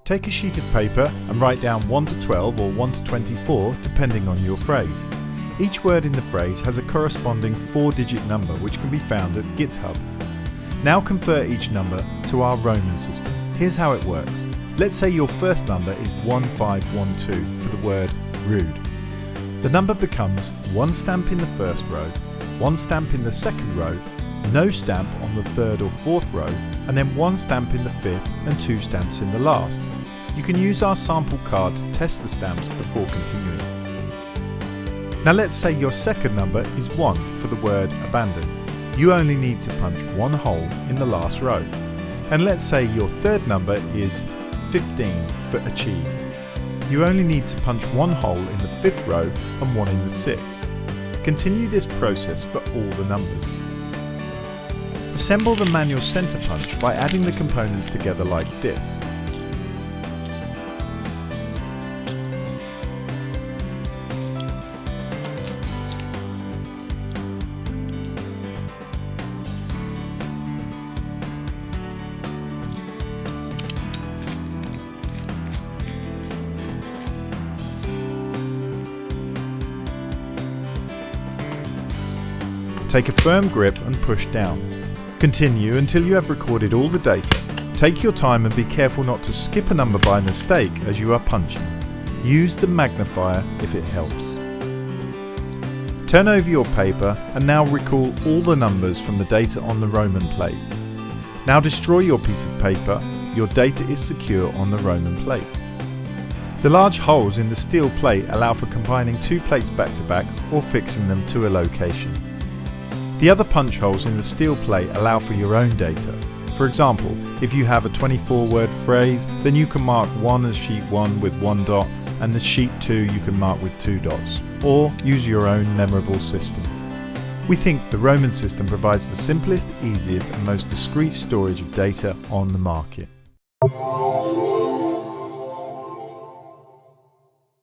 Take a sheet of paper and write down 1 to 12 or 1 to 24 depending on your phrase. Each word in the phrase has a corresponding 4-digit number which can be found at GitHub. Now convert each number to our Roman system. Here's how it works. Let's say your first number is 1512 for the word rude. The number becomes 1 stamp in the first row, 1 stamp in the second row, no stamp on the third or fourth row, and then 1 stamp in the fifth and 2 stamps in the last. You can use our sample card to test the stamps before continuing. Now let's say your second number is 1 for the word abandon. You only need to punch 1 hole in the last row. And let's say your third number is 15 for achieve. You only need to punch 1 hole in the 5th row and 1 in the 6th. Continue this process for all the numbers. Assemble the manual center punch by adding the components together like this. Take a firm grip and push down. Continue until you have recorded all the data. Take your time and be careful not to skip a number by mistake as you are punching. Use the magnifier if it helps. Turn over your paper and now recall all the numbers from the data on the Roman plates. Now destroy your piece of paper. Your data is secure on the Roman plate. The large holes in the steel plate allow for combining 2 plates back to back or fixing them to a location. The other punch holes in the steel plate allow for your own data. For example, if you have a 24-word phrase, then you can mark 1 as sheet 1 with 1 dot, and the sheet 2 you can mark with 2 dots, or use your own memorable system. We think the Roman system provides the simplest, easiest and most discreet storage of data on the market.